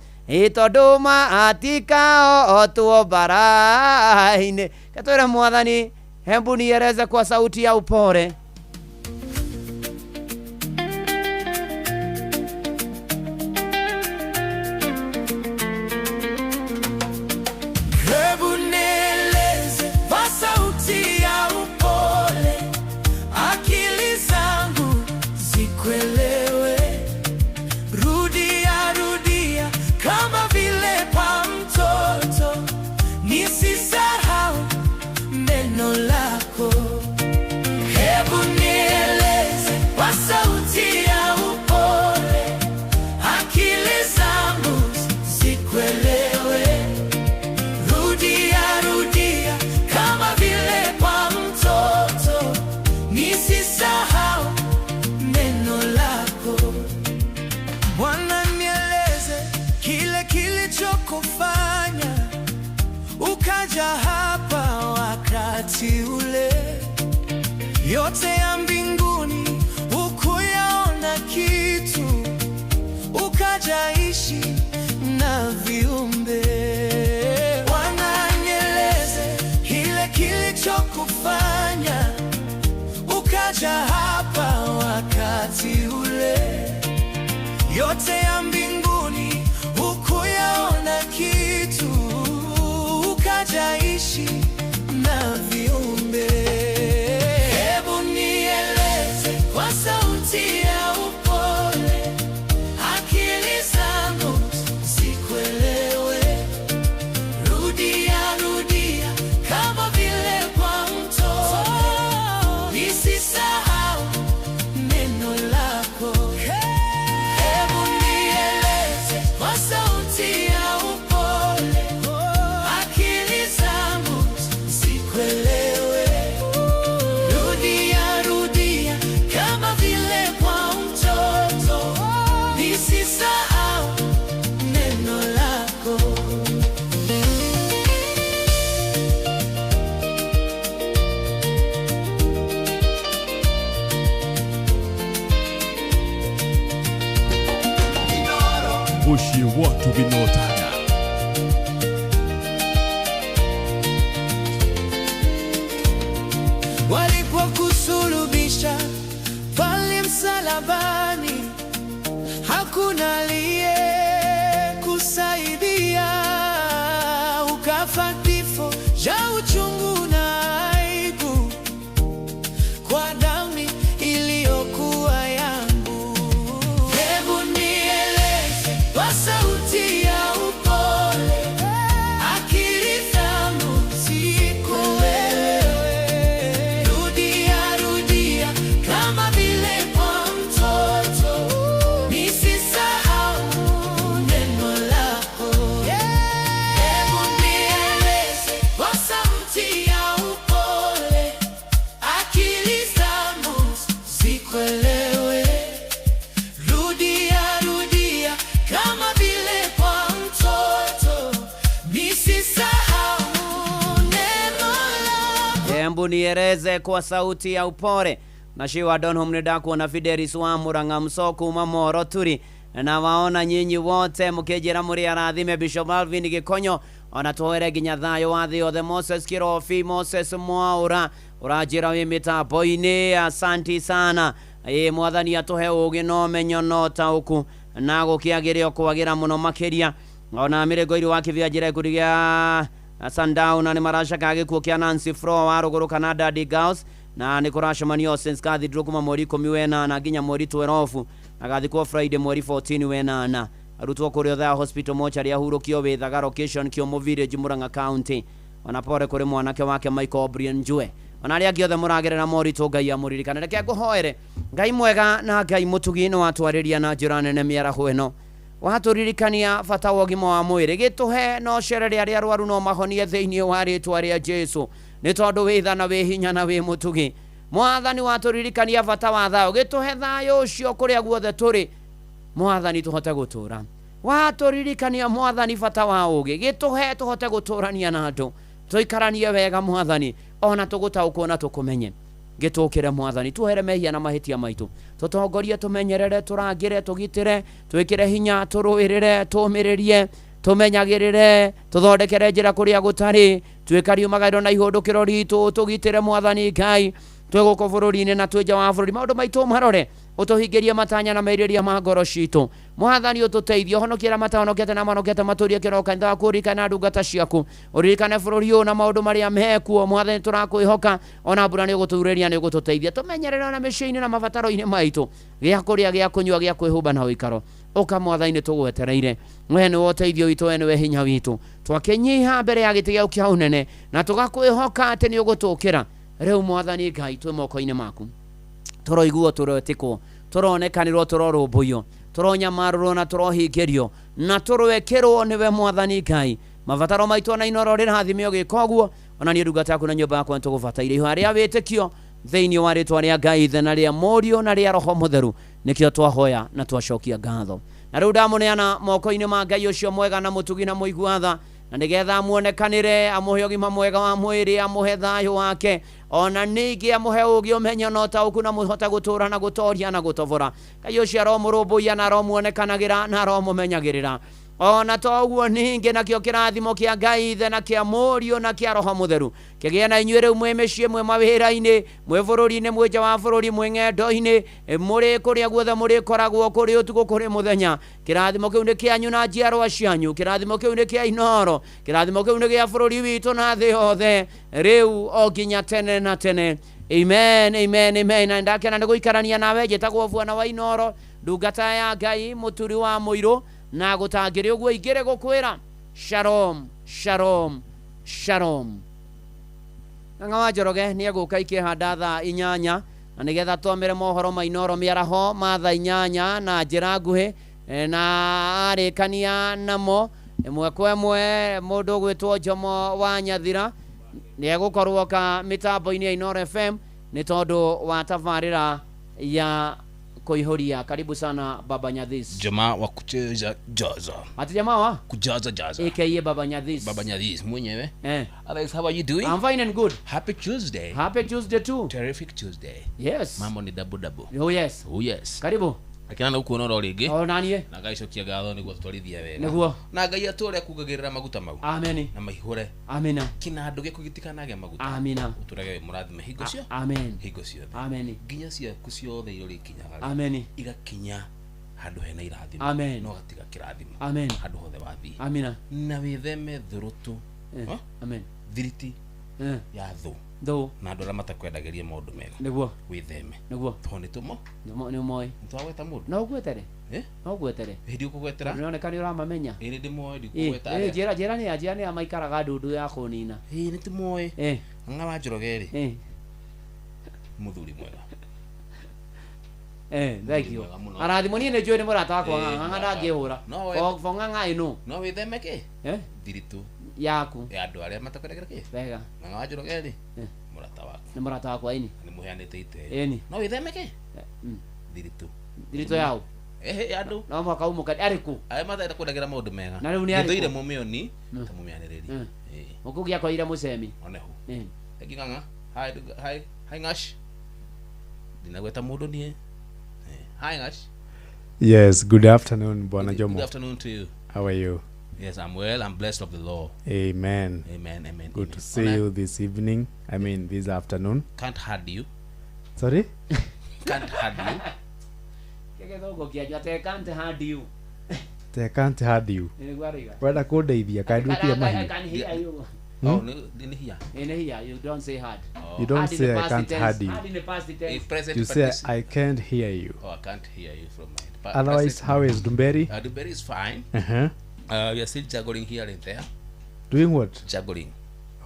[SPEAKER 11] tondu matikao tuo bara-ini. Katwire Mwathani, hebu nieleze kwa sauti ya upole.
[SPEAKER 15] Hebu nieleze kwa sauti ya upole, akili zangu zikuelewe. Rudia rudia kama vile kwa mtoto, nisisahau neno lako. Hebu nieleze kwa sauti ya upole, akili zangu zikuelewe. Rudia rudia kama vile kwa mtoto, nisisahau neno lako. Bwana, nieleze kile kilichokufanya ukaja hapa wakati ule. Yote ya mbinguni hukuyaona kitu, ukaja ishi na viumbe. Bwana, nieleze kile kilichokufanya ukaja hapa wakati ule. Yote ya mbinguni hukuyaona kitu, ukaja ishi na viumbe. Hebu nieleze kwa sauti ya upole, akili zangu zikuelewe. Rudia rudia kama vile kwa mtoto, nisisahau neno lako. Hebu nieleze kwa sauti ya upole, akili zangu zikuelewe. Rudia rudia kama vile kwa mtoto, nisisahau neno lako.
[SPEAKER 6] Bushi watu vinotana.
[SPEAKER 15] Walipokusulubisha pale msalabani, hakuna aliye kusaidia. Ukafa kifo cha uchungu na aibu kwa damu iliyokuwa yangu. Hebu nieleze kwa sauti ya upole, akili zangu zikuelewe. Rudia rudia kama vile kwa mtoto, nisisahau neno lako. Hebu nieleze kwa sauti ya upole, akili zangu zikuelewe. Rudia rudia kama vile kwa mtoto, nisisahau neno lako.
[SPEAKER 11] Hebu nieleze kwa sauti ya upole. Nashiwa Donholm nidakuona Fidelis wa Murang'a Msoko Mamoro turi na waona nyinyi wote mukejera muri arathime Bishop Alvin Gikonyo ona twoere ginya thayo wa thi othe. Moses Kirofi, Moses Mwaura urajira wi mitambo-ini, asanti sana. Mwathani atuhe ugi no menyo no tauku na gukiagirio kwagira muno makiria. Ona mirego iri wa kiviajira kurigia Sundown ni marashaka agikuo kia Nancy Fro wa ruguru Canada di Gauss na ni kurashamanio since cathedral kuma mweri 10 na ginya mweri 12 agathikwo Friday mweri 14 wenana arutwo kuri othe hospital mochari ahurukio withaga location Kiomo Village Murang'a County. Wanapore kuri mwanake wake Michael O'Brien Njue onaria giothe muragerera morito Ngai amuririkane. Reke nguhoere Ngai mwega na Ngai mutugi no atwariria na njira nene miaraho eno waturirikania bata wa ũgima wa mwĩrĩ gĩtũhe no cerere arĩa arwaru no mahonie thĩinĩ wa rĩtwa rĩa Jesũ nĩ tondũ wĩ tha na wĩ hinya na wĩ mũtugi. Mwathani waturirikania bata wa thayũ gĩtũhe thayũ ũcio kũrĩa guothe tũrĩ Mwathani tũhote gũtũra. Waturirikania Mwathani bata wa ũgĩ gĩtũhe tũhote gũtũrania na andũ tũikaranie wega Mwathani ona tũgũtaũkwo na tũkũmenye. gitokire mwathani tuhere mehia na mahitia maitu tutongorie tumenyerere turangire tugitire twikire hinya turuirire tumiririe tumenyagirire tuthondekere njira kuria gutari twikario magairo na ihundukiro ritu tugitire mwathani Ngai twiguko bururi-ini na twenja wa bururi maundu maitu marore utuhingirie matanya na meiriria ma ngoro citu mwathani ututeithie honokiera matahonokete na manokete maturie kiroka nda kurikana ndungata ciaku uririkane bururi u na maundu maria mekuo mwathani turakwihoka ona mbura ni ugutureria ni ugututeithia tumenyerere na micii-ini na mabataro-ini maitu gia kuria gia kunyua gia kwihumba na uikaro uka mwathani tugwetereire we ni woteithio witu we ni we hinya witu twakinyiha mbere ya giti giaku kia unene na tugakwihoka ati ni ugutukira riu mwathani Ngai twi moko-ini maku turoiguo turotikwo turonekanirwo turorumbuyo turonyamarurwo na turohingirio na turwekirwo niwe mwathani Ngai mabataro maitu na inoro rirathimio gikoguo ona ni ndungata yaku na nyumba yaku ntugubataire ihu aria witikio thiini wa ritwa ria Ngai ithe na ria Murio na ria Roho Mutheru nikio twahoya na twacokia ngatho na riu ndamuneana moko-ini ma Ngai ucio mwega na mutugi na muiguatha na nigetha muonekanire amuhe ugima mwega wa mwiri amuhe thayu wake ona ningi amuhe ugi umenya no tauku na muhota gutura na gutoria na gutovora Ngai ucio aromurumbuia na aromuonekanagira na aromumenyagirira ona toguo ningi nakio kirathimo kia Ngai ithe na kia Murio na kia Roho Mutheru kigie na inyuĩ rĩu mwe mĩciĩ mwe mawĩra-inĩ mwe bũrũri-inĩ mwe nja wa bũrũri mwe ng'endo-inĩ mũrĩ kũrĩa guothe mũrĩ koragwo kũrĩ ũtukũ kũrĩ mũthenya kĩrathimo kĩu nĩ kĩanyu na njiarwa cianyu kĩrathimo kĩu nĩ kĩa Inoro kĩrathimo kĩu nĩ gĩa bũrũri witũ na thĩ yothe rĩu o nginya tene na tene amen amen amen na ndakena nĩ gũikarania nawe njĩtagwo Bwana wa Inoro ndungata ya Ngai mũturi wa mũirũ na gũtangĩrĩ ũguo ingĩrĩ gũkwĩra shalom shalom shalom Ng'ang'a wa Njoroge nĩ egũka ikĩhanda thaa 8 na nĩgetha twamĩre mohoro ma Inoro mĩaraho ma thaa 8 na njĩra nguhĩ na arĩkania namo ĩmwe kwa ĩmwe mũndũ ũgwĩtwo Jomo wa Nyathira nĩ egũkorwo ka mĩtambo-inĩ ya Inoro FM nĩ tondũ wa tabarĩra ya kuihuria. Karibu sana Baba Nyadhis.
[SPEAKER 16] Jamaa wa kucheza jaza.
[SPEAKER 11] Ati jamaa wa
[SPEAKER 16] kujaza jaza.
[SPEAKER 11] AKA Baba Nyadhis.
[SPEAKER 16] Baba Nyadhis mwenyewe. Alex, how are you doing?
[SPEAKER 11] I'm fine and good.
[SPEAKER 16] Happy Tuesday.
[SPEAKER 11] Happy Tuesday too.
[SPEAKER 16] Terrific Tuesday.
[SPEAKER 11] Yes.
[SPEAKER 16] Mambo ni double.
[SPEAKER 11] Oh yes.
[SPEAKER 16] Oh yes.
[SPEAKER 11] Karibu.
[SPEAKER 16] Akina na ukuona ro ringi.
[SPEAKER 11] Oh nanie.
[SPEAKER 16] Na Ngai cokia gatho niguo tutwarithia wega.
[SPEAKER 11] Niguo.
[SPEAKER 16] Na Ngai atore kugagirira maguta mau.
[SPEAKER 11] Amen.
[SPEAKER 16] Na maihore.
[SPEAKER 11] Amina.
[SPEAKER 16] Kina ndu gikugitikanagia maguta.
[SPEAKER 11] Amina.
[SPEAKER 16] Uturage murathime hingo cio.
[SPEAKER 11] Amen.
[SPEAKER 16] Hingo cio.
[SPEAKER 11] Amen.
[SPEAKER 16] Ginya cia kuciothe irori kinyaga.
[SPEAKER 11] Amen.
[SPEAKER 16] Igakinya handu hena irathimo.
[SPEAKER 11] Amen.
[SPEAKER 16] No gatiga kirathimo.
[SPEAKER 11] Amen.
[SPEAKER 16] Handu hothe wathi.
[SPEAKER 11] Amina.
[SPEAKER 16] Na witheme thurutu.
[SPEAKER 11] Amen.
[SPEAKER 16] Thiriti. Ya thu.
[SPEAKER 11] Thu.
[SPEAKER 16] Na andu aria matakwendageria maundu mega.
[SPEAKER 11] Niguo.
[SPEAKER 16] Witheme.
[SPEAKER 11] Niguo.
[SPEAKER 16] To ni tumo.
[SPEAKER 11] Ni moi.
[SPEAKER 16] Ntwagweta mundu.
[SPEAKER 11] No gwetere. No gwetere.
[SPEAKER 16] Hindi ukugwetera.
[SPEAKER 11] Nioneka ni uramamenya.
[SPEAKER 16] Iri ndi moi ndi kugweta.
[SPEAKER 11] Jera ni amaikaraga ndundu ya kunina.
[SPEAKER 16] Ni ti moi. Ng'ang'a wa Njoroge ri. Muthuri mwega.
[SPEAKER 11] Thank you. Arathimo ni njui ni murata wakwa Ng'ang'a ndangihura. Fo Ng'ang'a ino.
[SPEAKER 16] No witheme ki? Thiritu
[SPEAKER 11] yaku.
[SPEAKER 16] Ya andu aria matakwendagira ki?
[SPEAKER 11] Wega.
[SPEAKER 16] Ng'ang'a wa Njoroge ri. Murata wakwa.
[SPEAKER 11] Ni murata wakwa ini.
[SPEAKER 16] Ni muheanite ite.
[SPEAKER 11] Eni.
[SPEAKER 16] No witheme ki? Thiritu
[SPEAKER 11] yao.
[SPEAKER 16] Andu.
[SPEAKER 11] No mwaka umukari ariku.
[SPEAKER 16] Aria matenda kwendagira maundu mega.
[SPEAKER 11] Na riu ni ariku.
[SPEAKER 16] Thire mumioni ta mumianiriria.
[SPEAKER 11] Mukugia kwa ira mucemi.
[SPEAKER 16] Onehu. Egi Ng'ang'a. Hi Ngash. Dinagweta mundu nie. Hi Ngash.
[SPEAKER 17] Yes, good afternoon, Bwana Jomo.
[SPEAKER 16] Good afternoon to you.
[SPEAKER 17] How are you?
[SPEAKER 16] Yes, I'm well. I'm blessed of the Lord.
[SPEAKER 17] Amen.
[SPEAKER 16] Amen.
[SPEAKER 17] Good to see you this evening. I mean, this afternoon.
[SPEAKER 16] Can't hard you.
[SPEAKER 17] Sorry?
[SPEAKER 16] Can't hard you.
[SPEAKER 11] Can't hard you.
[SPEAKER 17] They can't hard you. Whether could they be a kind of
[SPEAKER 11] I can hear you.
[SPEAKER 16] Oh, in here.
[SPEAKER 11] In here, you don't say hard.
[SPEAKER 17] You don't say I can't hard you.
[SPEAKER 11] Hard in the past tense.
[SPEAKER 17] You say I can't hear you.
[SPEAKER 16] Oh, I can't hear you from my.
[SPEAKER 17] Otherwise, how is Dumberi?
[SPEAKER 16] Dumberi is fine. We are still juggling here and there.
[SPEAKER 17] Doing what?
[SPEAKER 16] Juggling.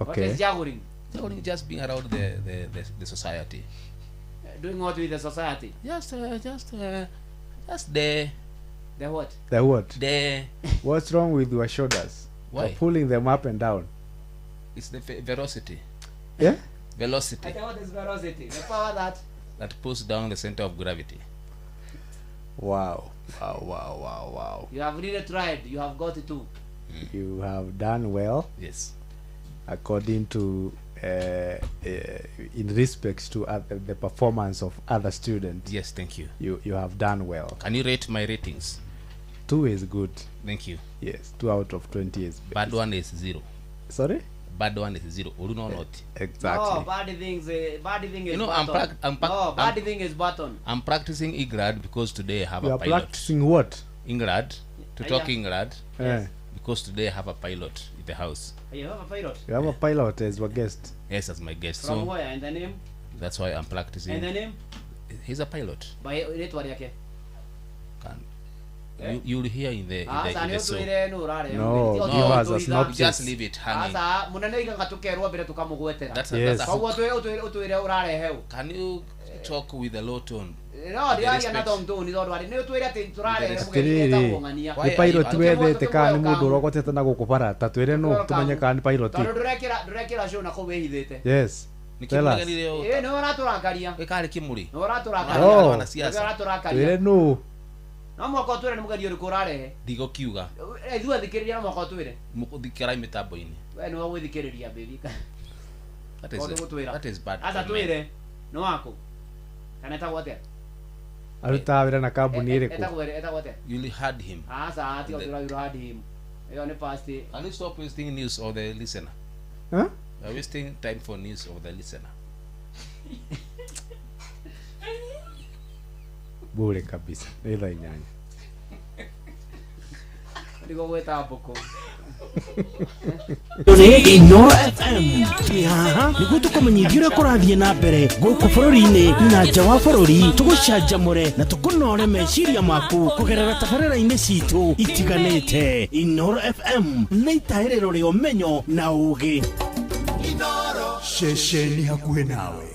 [SPEAKER 17] Okay.
[SPEAKER 11] What is juggling?
[SPEAKER 16] Juggling, just being around the society.
[SPEAKER 11] Doing what with the society?
[SPEAKER 16] Just there.
[SPEAKER 11] The what?
[SPEAKER 17] The what?
[SPEAKER 16] There.
[SPEAKER 17] What's wrong with your shoulders?
[SPEAKER 16] Why?
[SPEAKER 17] For pulling them up and down.
[SPEAKER 16] It's the velocity.
[SPEAKER 17] Yeah?
[SPEAKER 16] Velocity.
[SPEAKER 11] What is velocity? The power
[SPEAKER 16] that pulls down the center of gravity.
[SPEAKER 17] Wow.
[SPEAKER 11] You have really tried. You have got it too.
[SPEAKER 17] You have done well.
[SPEAKER 16] Yes.
[SPEAKER 17] According to in respect to the performance of other students.
[SPEAKER 16] Yes, thank you.
[SPEAKER 17] You have done well.
[SPEAKER 16] Can you rate my ratings?
[SPEAKER 17] 2 is good.
[SPEAKER 16] Thank you.
[SPEAKER 17] Yes, 2 out of 20 is
[SPEAKER 16] bad. One is 0.
[SPEAKER 17] Sorry?
[SPEAKER 16] Bad one is 0. Or no, not.
[SPEAKER 17] Exactly.
[SPEAKER 11] No, bad thing is
[SPEAKER 16] no,
[SPEAKER 11] bad thing is button.
[SPEAKER 16] I'm practicing English because today I have
[SPEAKER 17] you
[SPEAKER 16] a
[SPEAKER 17] are
[SPEAKER 16] pilot.
[SPEAKER 17] Practicing what?
[SPEAKER 16] English. To talk English.
[SPEAKER 17] Yes.
[SPEAKER 16] Because today I have a pilot in the house.
[SPEAKER 11] You have a pilot?
[SPEAKER 17] You have a pilot as your guest?
[SPEAKER 16] Yes, as my guest.
[SPEAKER 11] From
[SPEAKER 16] so
[SPEAKER 11] where? And the name?
[SPEAKER 16] That's why I'm practicing.
[SPEAKER 11] And the name?
[SPEAKER 16] He's a pilot.
[SPEAKER 11] By it what yake?
[SPEAKER 16] You'll hear in the song.
[SPEAKER 17] No, give us a synopsis.
[SPEAKER 16] Just leave it hanging. Can you talk with a low tone?
[SPEAKER 11] No, ndiaria na tom ni thondwari ni twire ati turare
[SPEAKER 17] mugengania ni pilot wethete kana ni mundu urogotete na gukubara ta twire no tumenye kana ni pilot
[SPEAKER 11] tondu durekira show na ko wehithite.
[SPEAKER 17] Yes.
[SPEAKER 11] No uraturakaria
[SPEAKER 16] ekari kimuri
[SPEAKER 11] no uraturakaria
[SPEAKER 16] wana siasa
[SPEAKER 17] twire no
[SPEAKER 11] no mwako twire ni mugerio uriku urarehe
[SPEAKER 16] digo kiuga
[SPEAKER 11] ithu athikiriria no mwako twire
[SPEAKER 16] mukuthikira mitambo-ini
[SPEAKER 11] we no gwithikiriria baby
[SPEAKER 16] that is bad.
[SPEAKER 11] Asa twire no wako kana ta wote
[SPEAKER 17] aruta wira na kambuni iriku
[SPEAKER 16] you had him.
[SPEAKER 11] Asa ati you had him. You ne past.
[SPEAKER 16] Can you stop wasting news of the listener?
[SPEAKER 17] Huh?
[SPEAKER 16] You're wasting time for news of the listener.
[SPEAKER 17] Bure kabisa. Ila inyanya.
[SPEAKER 11] Ndiko gweta boko.
[SPEAKER 7] Inoro FM kihaha niguo tukumenyithia kurathie na mbere guku bururi-ini na nja wa bururi tugucanjamure na tukunore meciria maku kugerera tabarĩra-inĩ citũ itiganĩte. Inoro FM nĩ itaĩrĩro rĩa ũmenyo na ũũgĩ.
[SPEAKER 6] Inoro ceceni hakuhĩ nawe.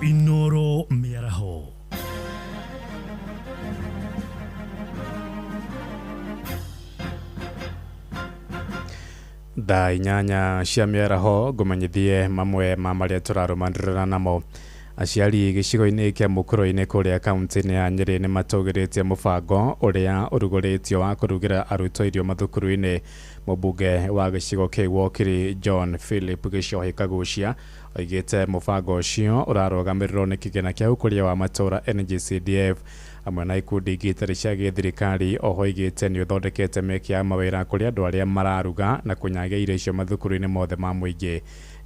[SPEAKER 5] Inoro Miaraho.
[SPEAKER 17] Thaa inyanya cia mĩaraho ngũmenyithie mamwe ma marĩa tũrarũmanĩrĩra namo. Aciari gĩcigo-inĩ kĩa mũkũrũ-inĩ kũrĩa kaunti-inĩ ya Nyeri nĩ matũgĩrĩtie mũbango ũrĩa ũrugũrĩtio wa kũrugĩra arutwo irio mathukuru-inĩ. Mũmbunge wa gĩcigo kĩu Wokiri John Philip Gĩchohi Kagucia oigĩte mũbango ũcio ũrarũgamĩrĩrwo nĩ kĩgĩna kĩa ũkũria wa matũũra NGCDF hamwe na ikundi ingĩ itarĩ cia gĩthirikari. Oho oigĩte nĩ ũthondekete mĩeke ya mawĩra kũrĩ andũ arĩa mararuga na kũnyagia irio icio mathukuru-inĩ mothe ma mũingĩ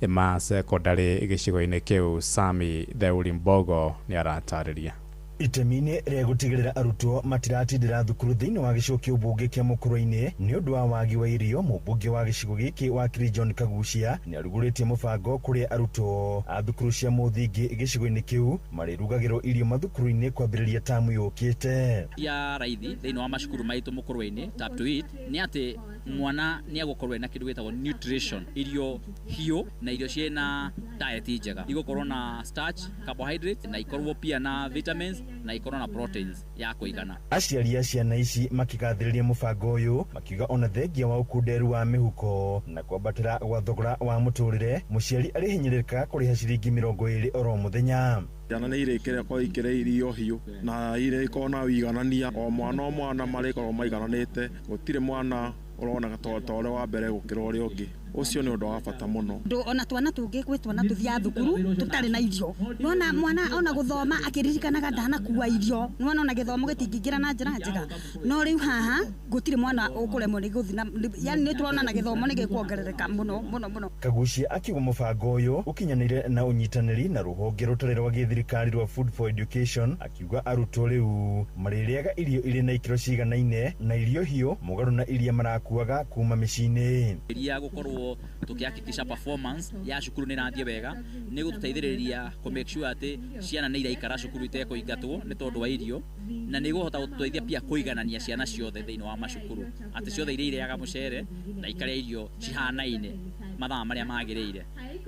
[SPEAKER 17] ma sekondarĩ gĩcigo-inĩ kĩu. Sami Theuri Mbogo nĩ aratarĩria.
[SPEAKER 18] Itemi-inĩ rĩa gũtigĩrĩra arutwo matiratindĩra thukuru thĩinĩ wa gĩcigo kĩa ũmbunge kĩa mũkũrũ-inĩ nĩ ũndũ wa wagi wa irio, mũmbunge wa gĩcigo gĩkĩ Wakiri John Kagucia nĩ arugũrĩtie mũbango kũrĩa arutwo a thukuru cia mũthingi gĩcigo-inĩ kĩu marĩrugagĩrwo irio mathukuru-inĩ kwambĩrĩria tamu yũkĩte.
[SPEAKER 19] Ya raithi thĩinĩ wa macukuru maitũ mũkũrũ-inĩ tap to eat nĩ atĩ mwana nĩ agũkorwo na kĩndũ gĩtagwo nutrition, irio hiũ na irio ciĩna diet njega, igũkorwo na starch, carbohydrates na ikorwo pia na vitamins na ikorwo na proteins ya kũigana.
[SPEAKER 18] Aciari a ciana ici makigathĩrĩria mũbango ũyũ makiuga ona thengia wa ũkunderu wa mĩhuko na kwambatĩra gwa thogora wa mũtũrĩre, mũciari arĩhinyĩrĩrĩka kũrĩha ciringi 20 oro mũthenya.
[SPEAKER 20] Ciana nĩ irĩkĩrĩkorwo ikĩrĩa irio hiũ na irĩkorwo na ũiganania, o mwana marĩkorwo maigananĩte, gũtirĩ mwana ũrona tore wa mbere gũkĩra ũrĩa ũngĩ. Ucio nĩ ũndũ wa bata mũno.
[SPEAKER 21] Ona twana tũngĩ gwĩtwo na tũthia thukuru tũtarĩ na irio. Nona mwana ona gũthoma akĩririkanaga ndanakuua irio. Nona ona gĩthomo gĩtingĩingĩra na njĩra njega. No rĩu haha gũtirĩ mwana ũkũremwo nĩ gũthiĩ, yani nĩ tũrona na gĩthomo nĩ gĩkuongerereka mũno.
[SPEAKER 18] Kagucia akiuga mũbango ũyũ ũkinyanĩire na ũnyitanĩri na rũhonge rũtarĩ rwa gĩthirikari rwa Food for Education, akiuga arutwo rĩu marĩrĩaga irio irĩ na ikĩro ciganaine na irio hiũ mũgarũ na iria marakuaga kuma mĩciĩ-inĩ.
[SPEAKER 19] Iria gũkorwo tukihakikisha performance ya cukuru nĩ rathiĩ wega nĩ gũtũteithĩrĩria ku make sure atĩ ciana nĩ iraikara cukuru itekũingatwo nĩ tondũ wa irio, na nĩ gũhota gũtũteithia pia kũiganania ciana ciothe thĩinĩ wa macukuru, atĩ ciothe iria irĩaga mũcere na ikarĩa irio cihanaine mathaa marĩa magĩrĩire.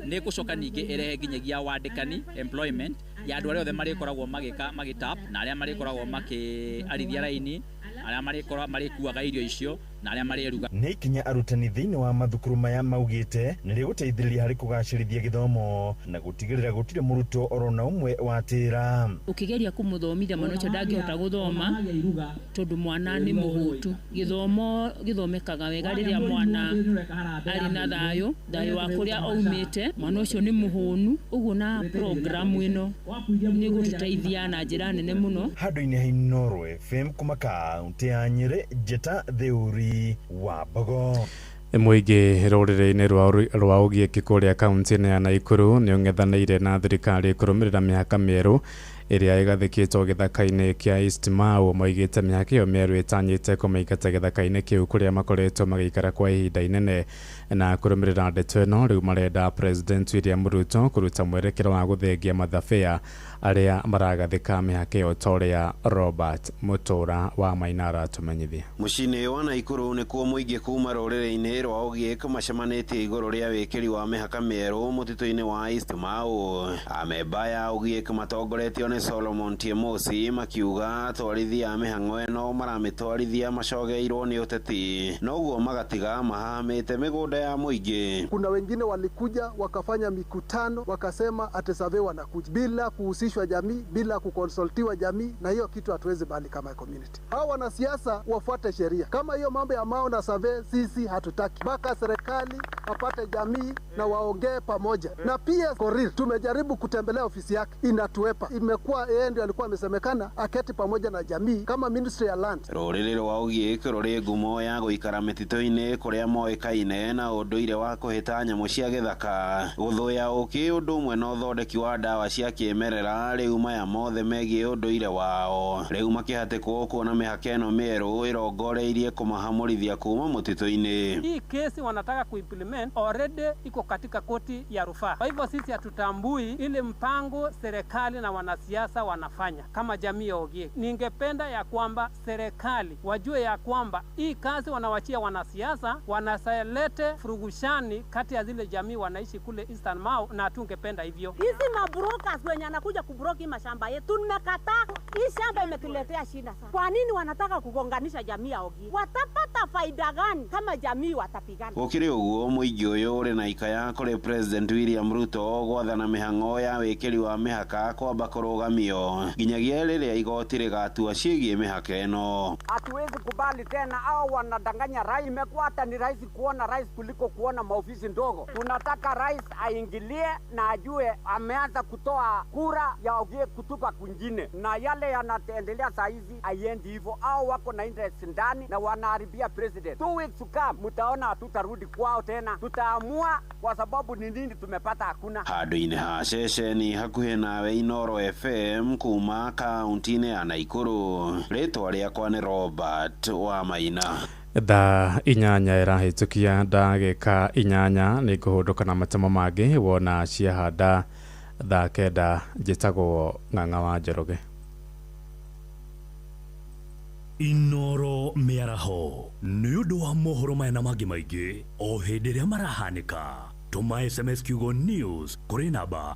[SPEAKER 19] Nĩ gũcoka ningĩ ĩrehe nginyagia wandĩkani employment ya andũ arĩa othe marĩkoragwo magĩtap na arĩa marĩkoragwo makĩarithia raini, arĩa marĩkuaga irio icio na arĩa mareruga.
[SPEAKER 18] Nĩ ikinya arutani thĩinĩ wa mathukuru maya maugĩte nĩ rĩgũteithĩrĩria harĩ kũgacĩrithia gĩthomo na gũtigĩrĩra gũtirĩ mũrutwo orona ũmwe watĩra.
[SPEAKER 1] Ũkĩgeria kũmũthomithia mwana ũcio ndangĩhota gũthoma tondũ mwana nĩ mũhũtu. Gĩthomo gĩthomekaga wega rĩrĩa mwana arĩ na thayũ wa kũrĩa aumĩte, mwana ũcio nĩ mũhũnu. Ũguo na programu ĩno nĩ gũtũteithia na njĩra nene mũno.
[SPEAKER 18] Handũ-inĩ ha Inooro FM kuma kaunti ya Nyĩrĩ, Njeta Theuri wa Mbogo.
[SPEAKER 17] Mũingĩ rũrĩrĩ-inĩ rwa ũgiĩki kũrĩa kaunti-inĩ ya Naikuru nĩ ũng'ethanĩire na thirikari kũrũmĩrĩra mĩhaka mĩerũ ĩrĩa ĩgathĩkĩtwo gĩthaka-inĩ kĩa East Mau. Moigĩte mĩhaka ĩyo mĩerũ ĩtanyĩte kũmaingata gĩthaka-inĩ kĩu kũrĩa makoretwo magĩikara kwa ihinda inene, na kũrũmĩrĩra ndeto ĩno rĩu marenda President William Ruto kũruta mwerekero wa gũthengia mathabea arĩa maragathĩka mĩhaka ĩyo ta ũrĩa Robert Mutura wa Mainara atũmenyithia.
[SPEAKER 22] Mũciĩ-inĩ wa Naikuru nĩkuo mũingĩ kuma rũrĩrĩ-inĩ rwa ũgiĩki macemanĩtie igũrũ rĩa wĩkĩri wa mĩhaka mĩerũ mũtitũ-inĩ wa East Mau. Amemba ya ũgiĩki matongoretio nĩ Solomon Tiemosi makiuga atwarithia a mĩhang'o ĩno maramĩtwarithia macogeirwo nĩ ũteti, noguo magatiga mahahamĩte mĩgũnda ya mũingĩ.
[SPEAKER 23] Kuna wengine walikuja wakafanya mikutano wakasema ati survey wanakuja bila kuhusishwa jamii, bila kukonsultiwa jamii, na hiyo kitu hatuwezi bali kama community. Hao wanasiasa wafuate sheria. Kama hiyo mambo ya Mau na survey sisi hatutaki. Mpaka serikali wapate jamii na waongee pamoja. Na pia Korir tumejaribu kutembelea ofisi yake, inatuepa. Imekuwa yeye ndio alikuwa amesemekana aketi pamoja na jamii kama Ministry ya Land.
[SPEAKER 22] Rũrĩrĩ rwa ũgiĩki rũrĩ ngumo ya gũikara mĩtitũ-inĩ kũrĩa moĩkaine na ũndũire wa kũhĩta nyamũ cia gĩthaka, gũthũya ũkĩ ũndũ ũmwe na ũthondeki wa ndawa cia kĩmerera. Rĩu maya mothe megiĩ ũndũire wao rĩu makĩhatĩkwo kuona mĩhaka ĩno mĩerũ ĩrongoreirie kũmahamũrithia kuma mũtitũ-inĩ.
[SPEAKER 24] Hii kesi wanataka kuimplement already iko katika koti ya rufaa. Kwa hivyo sisi hatutambui ile mpango serikali na wanasiasa wanafanya kama jamii ya Ogieki. Ningependa ya kwamba serikali wajue ya kwamba hii kazi wanawachia wanasiasa, wanasalete furugushani kati ya zile jamii wanaishi kule Eastern Mau, na tungependa hivyo.
[SPEAKER 25] Hizi mabrokers wenye anakuja kubroki mashamba yetu tumekataa. Hii shamba imetuletea shida sana. Kwa nini wanataka kugonganisha jamii ya Ogieki? Watapata faida gani kama jamii watapigana?
[SPEAKER 22] Gũkĩrĩ ũguo mũingĩ ũyũ ũrĩ na ikaya kũrĩ President William Ruto gwathana mĩhang'o ya wĩkĩri wa mĩhaka kwamba kũrũgamio nginyagia rĩrĩa igoti rĩgatua ciĩgiĩ mĩhaka ĩno.
[SPEAKER 26] Hatuwezi kubali tena au wanadanganya rais. Imekuwa hata ni rahisi kuona rais kuliko kuona maofisi ndogo. Tunataka rais aingilie na ajue ameanza kutoa kura ya Ogieki kutupa kwingine, na yale yanaendelea saa hizi haiendi hivyo, au wako na interest ndani na wanaharibia president. 2 weeks to come mtaona hatutarudi kwao tena, tutaamua kwa sababu ni nini tumepata hakuna.
[SPEAKER 22] Handũ-inĩ ha ceceni hakuhĩ nawe Inooro FM kuma kaunti-inĩ ya Naikuru, rĩtwa rĩakwa nĩ Robert wa Maina.
[SPEAKER 17] Thaa 8 ĩrahĩtũkia ndagĩka 8 nĩ ngũhũndũka na matemo mangĩ wona ciahanda thaa 9. Njĩtagwo Ng'ang'a wa Njoroge.
[SPEAKER 5] Inooro mĩaraho nĩ ũndũ wa mohoro maya na mangĩ maingĩ o hĩndĩ ĩrĩa marahanĩka. Tũma SMS kiugo news kũrĩ namba